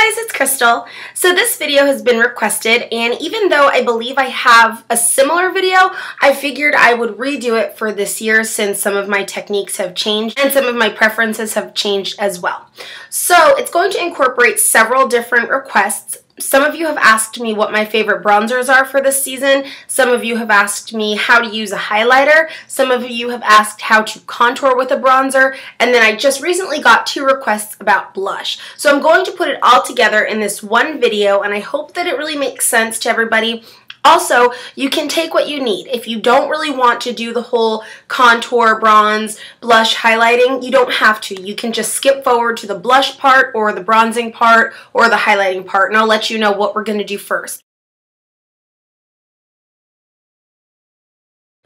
Hi guys, it's Crystal. So this video has been requested, and even though I believe I have a similar video, I figured I would redo it for this year since some of my techniques have changed and some of my preferences have changed as well. So it's going to incorporate several different requests. Some of you have asked me what my favorite bronzers are for this season. Some of you have asked me how to use a highlighter. Some of you have asked how to contour with a bronzer. And then I just recently got 2 requests about blush. So I'm going to put it all together in this one video, and I hope that it really makes sense to everybody. Also, you can take what you need. If you don't really want to do the whole contour, bronze, blush highlighting, you don't have to. You can just skip forward to the blush part or the bronzing part or the highlighting part, and I'll let you know what we're going to do first.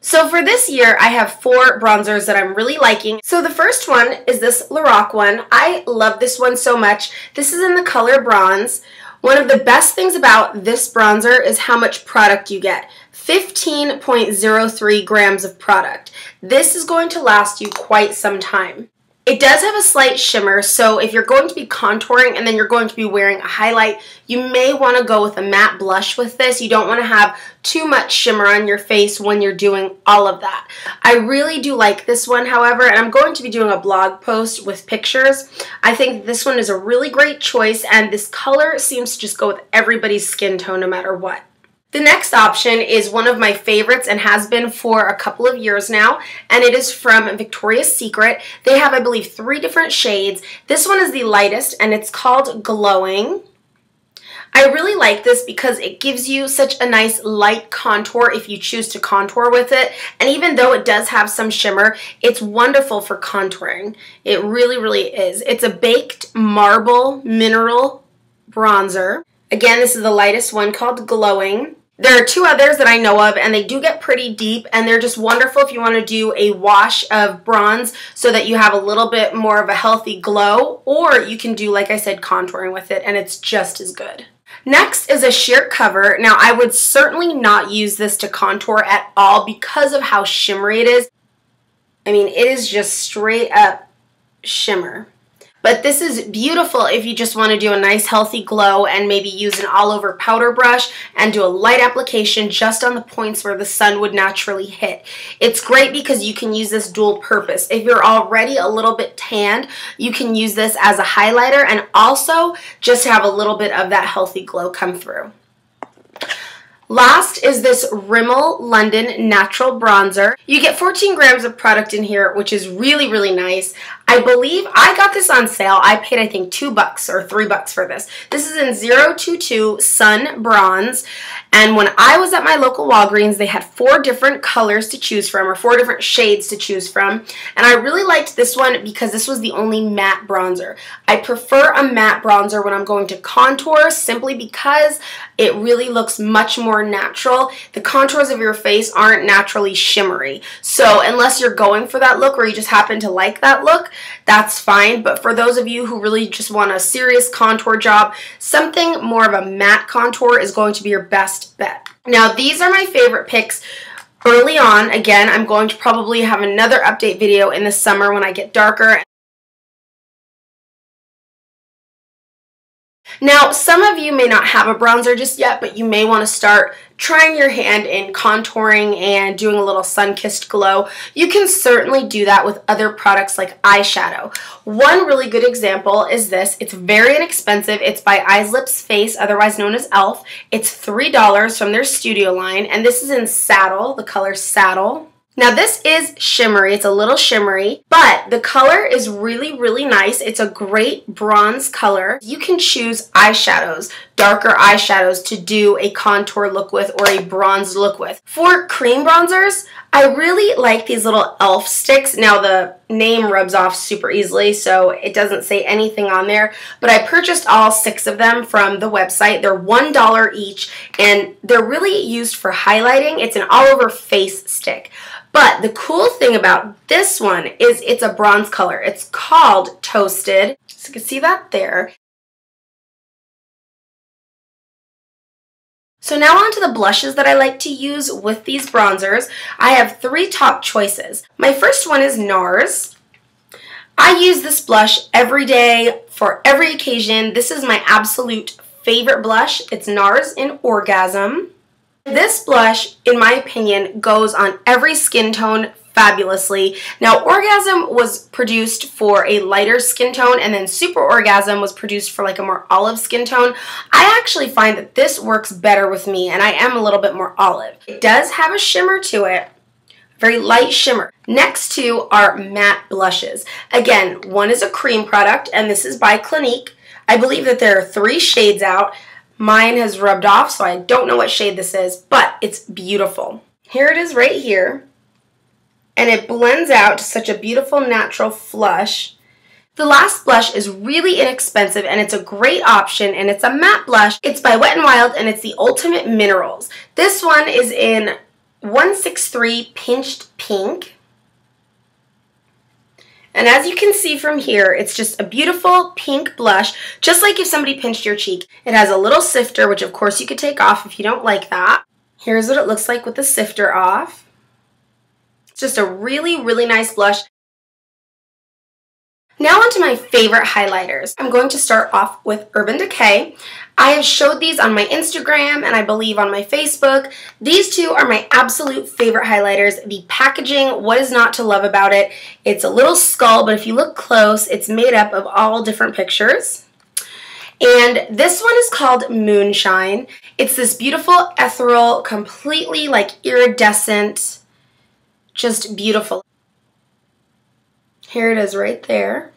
So for this year, I have 4 bronzers that I'm really liking. So the first one is this Lorac one. I love this one so much. This is in the color bronze. One of the best things about this bronzer is how much product you get. 15.03 grams of product. This is going to last you quite some time. It does have a slight shimmer, so if you're going to be contouring and then you're going to be wearing a highlight, you may want to go with a matte blush with this. You don't want to have too much shimmer on your face when you're doing all of that. I really do like this one, however, and I'm going to be doing a blog post with pictures. I think this one is a really great choice, and this color seems to just go with everybody's skin tone no matter what. The next option is one of my favorites and has been for a couple of years now, and it is from Victoria's Secret. They have, I believe, 3 different shades. This one is the lightest, and it's called Glowing. I really like this because it gives you such a nice light contour if you choose to contour with it, and even though it does have some shimmer, it's wonderful for contouring. It really, really is. It's a baked marble mineral bronzer. Again, this is the lightest one called Glowing. There are 2 others that I know of, and they do get pretty deep, and they're just wonderful if you want to do a wash of bronze so that you have a little bit more of a healthy glow, or you can do, like I said, contouring with it, and it's just as good. Next is a sheer cover. Now, I would certainly not use this to contour at all because of how shimmery it is. I mean, it is just straight up shimmer. But this is beautiful if you just want to do a nice healthy glow and maybe use an all-over powder brush and do a light application just on the points where the sun would naturally hit. It's great because you can use this dual purpose. If you're already a little bit tanned, you can use this as a highlighter and also just have a little bit of that healthy glow come through. Last is this Rimmel London Natural Bronzer. You get 14 grams of product in here, which is really, really nice. I believe I got this on sale. I paid, I think, $2 or $3 for this. This is in 022 Sun Bronze. And when I was at my local Walgreens, they had 4 different colors to choose from, or 4 different shades to choose from. And I really liked this one because this was the only matte bronzer. I prefer a matte bronzer when I'm going to contour simply because it really looks much more natural. The contours of your face aren't naturally shimmery. So unless you're going for that look or you just happen to like that look, that's fine. But for those of you who really just want a serious contour job, something more of a matte contour is going to be your best bet. Now, these are my favorite picks early on. Again, I'm going to probably have another update video in the summer when I get darker. Now, some of you may not have a bronzer just yet, but you may want to start trying your hand in contouring and doing a little sun-kissed glow. You can certainly do that with other products like eyeshadow. One really good example is this. It's very inexpensive. It's by Eyes Lips Face, otherwise known as e.l.f. It's $3 from their studio line, and this is in Saddle, the color Saddle. Now, this is shimmery. It's a little shimmery, but the color is really, really nice. It's a great bronze color. You can choose eyeshadows, darker eyeshadows to do a contour look with or a bronze look with. For cream bronzers, I really like these little e.l.f. sticks. Now, the name rubs off super easily, so it doesn't say anything on there, but I purchased all 6 of them from the website. They're $1 each, and they're really used for highlighting. It's an all-over face stick. But the cool thing about this one is it's a bronze color. It's called Toasted. So you can see that there. So now on to the blushes that I like to use with these bronzers. I have 3 top choices. My first one is NARS. I use this blush every day for every occasion. This is my absolute favorite blush. It's NARS in Orgasm. This blush, in my opinion, goes on every skin tone fabulously. Now, Orgasm was produced for a lighter skin tone, and then Super Orgasm was produced for like a more olive skin tone. I actually find that this works better with me, and I am a little bit more olive. It does have a shimmer to it, very light shimmer. Next two are matte blushes. Again, one is a cream product, and this is by Clinique. I believe that there are 3 shades out. Mine has rubbed off, so I don't know what shade this is, but it's beautiful. Here it is right here, and it blends out to such a beautiful natural flush. The last blush is really inexpensive, and it's a great option, and it's a matte blush. It's by Wet n Wild, and it's the Ultimate Minerals. This one is in 163 Pinched Pink. And as you can see from here, it's just a beautiful pink blush, just like if somebody pinched your cheek. It has a little sifter, which of course you could take off if you don't like that. Here's what it looks like with the sifter off. It's just a really, really nice blush. Now onto my favorite highlighters. I'm going to start off with Urban Decay. I have showed these on my Instagram and I believe on my Facebook. These two are my absolute favorite highlighters. The packaging, what is not to love about it? It's a little skull, but if you look close, it's made up of all different pictures. And this one is called Moonshine. It's this beautiful ethereal, completely like iridescent, just beautiful. Here it is right there.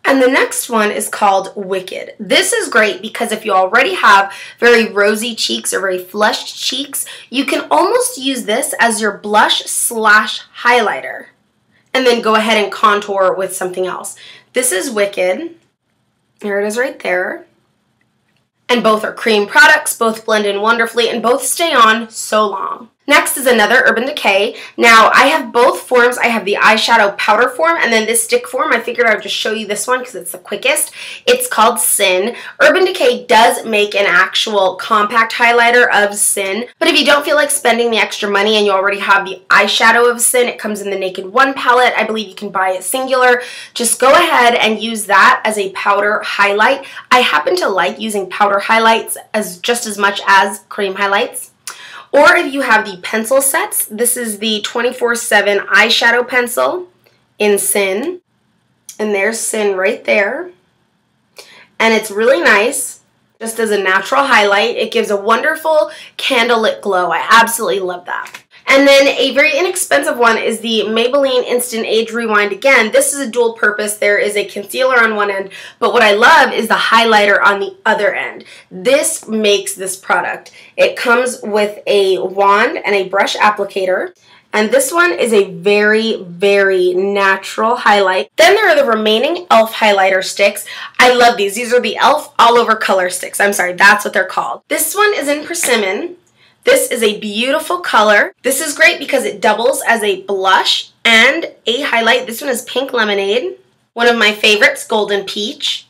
And the next one is called Wicked. This is great because if you already have very rosy cheeks or very flushed cheeks, you can almost use this as your blush slash highlighter and then go ahead and contour with something else. This is Wicked. Here it is right there. And both are cream products, both blend in wonderfully, and both stay on so long. Next is another Urban Decay. Now, I have both forms. I have the eyeshadow powder form and then this stick form. I figured I would just show you this one because it's the quickest. It's called Sin. Urban Decay does make an actual compact highlighter of Sin, but if you don't feel like spending the extra money and you already have the eyeshadow of Sin, it comes in the Naked One palette. I believe you can buy it singular. Just go ahead and use that as a powder highlight. I happen to like using powder highlights just as much as cream highlights. Or if you have the pencil sets, this is the 24/7 eyeshadow pencil in Sin. And there's Sin right there. And it's really nice, just as a natural highlight. It gives a wonderful candlelit glow. I absolutely love that. And then a very inexpensive one is the Maybelline Instant Age Rewind. Again, this is a dual purpose. There is a concealer on one end, but what I love is the highlighter on the other end. This makes this product. It comes with a wand and a brush applicator. And this one is a very, very natural highlight. Then there are the remaining e.l.f. highlighter sticks. I love these. These are the e.l.f. All Over Color Sticks. I'm sorry, that's what they're called. This one is in Persimmon. This is a beautiful color. This is great because it doubles as a blush and a highlight. This one is Pink Lemonade. One of my favorites, Golden Peach.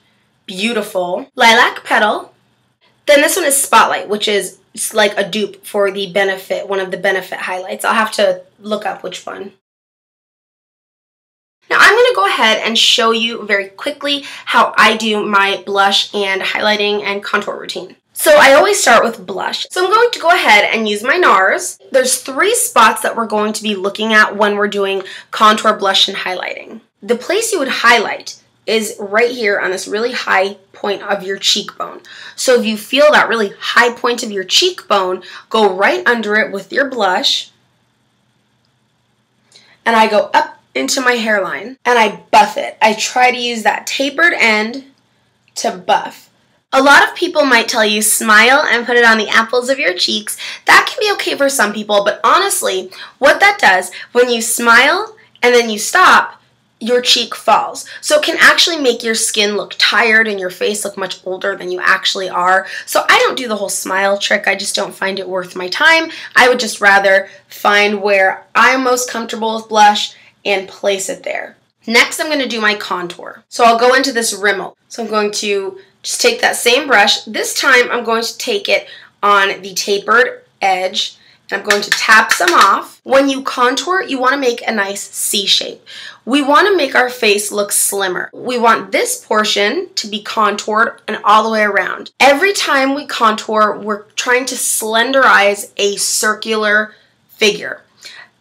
Beautiful. Lilac Petal. Then this one is Spotlight, which is like a dupe for the Benefit, one of the Benefit highlights. I'll have to look up which one. Now I'm going to go ahead and show you very quickly how I do my blush and highlighting and contour routine. So I always start with blush. So I'm going to go ahead and use my NARS. There's 3 spots that we're going to be looking at when we're doing contour, blush, and highlighting. The place you would highlight is right here on this really high point of your cheekbone. So if you feel that really high point of your cheekbone, go right under it with your blush. And I go up into my hairline and I buff it. I try to use that tapered end to buff. A lot of people might tell you smile and put it on the apples of your cheeks. That can be okay for some people, but honestly, what that does, when you smile and then you stop, your cheek falls. So it can actually make your skin look tired and your face look much older than you actually are. So I don't do the whole smile trick. I just don't find it worth my time. I would just rather find where I'm most comfortable with blush and place it there. Next, I'm going to do my contour. So I'll go into this Rimmel. So I'm going to just take that same brush. This time I'm going to take it on the tapered edge I'm going to tap some off. When you contour, you want to make a nice C shape. We want to make our face look slimmer. We want this portion to be contoured and all the way around. Every time we contour, we're trying to slenderize a circular figure.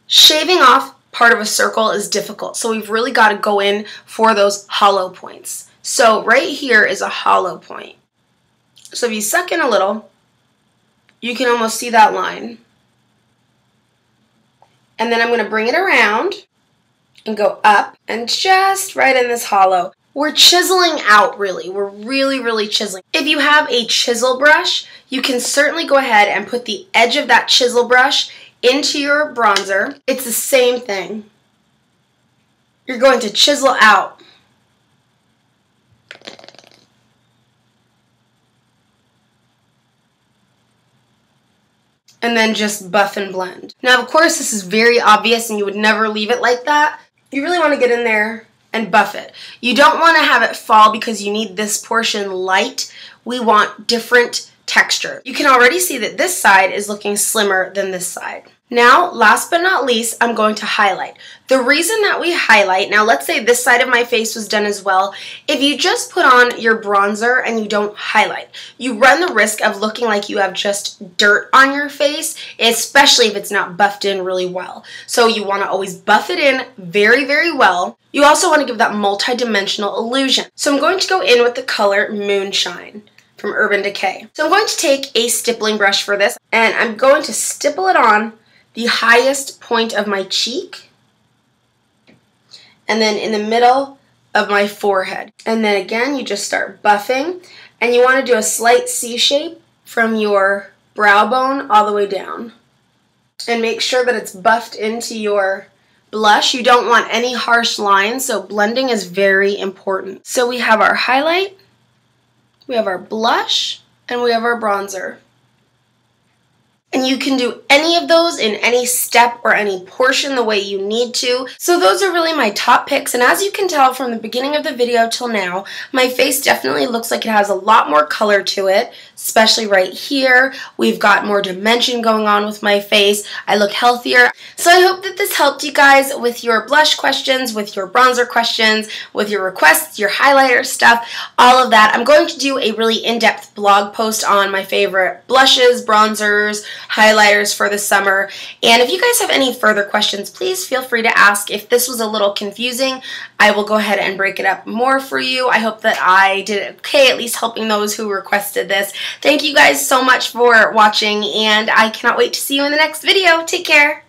Shaving off part of a circle is difficult, so we've really got to go in for those hollow points. So right here is a hollow point. So if you suck in a little, you can almost see that line. And then I'm going to bring it around and go up and just right in this hollow. We're chiseling out, really. We're really chiseling. If you have a chisel brush, you can certainly go ahead and put the edge of that chisel brush into your bronzer. It's the same thing. You're going to chisel out. And then just buff and blend. Now, of course, this is very obvious and you would never leave it like that. You really want to get in there and buff it. You don't want to have it fall because you need this portion light. We want different texture. You can already see that this side is looking slimmer than this side. Now, last but not least, I'm going to highlight. The reason that we highlight, now let's say this side of my face was done as well, if you just put on your bronzer and you don't highlight, you run the risk of looking like you have just dirt on your face, especially if it's not buffed in really well. So you want to always buff it in very well. You also want to give that multi-dimensional illusion. So I'm going to go in with the color Moonshine from Urban Decay. So I'm going to take a stippling brush for this, and I'm going to stipple it on the highest point of my cheek, and then in the middle of my forehead. And then again, you just start buffing, and you want to do a slight C shape from your brow bone all the way down. And make sure that it's buffed into your blush. You don't want any harsh lines, so blending is very important. So we have our highlight, we have our blush, and we have our bronzer. And you can do any of those in any step or any portion the way you need to. So those are really my top picks, and as you can tell from the beginning of the video till now, my face definitely looks like it has a lot more color to it, especially right here. We've got more dimension going on with my face. I look healthier. So I hope that this helped you guys with your blush questions, with your bronzer questions, with your requests, your highlighter stuff, all of that. I'm going to do a really in-depth blog post on my favorite blushes, bronzers, highlighters for the summer. And if you guys have any further questions, please feel free to ask. If this was a little confusing, I will go ahead and break it up more for you. I hope that I did okay, at least helping those who requested this. Thank you guys so much for watching, and I cannot wait to see you in the next video. Take care.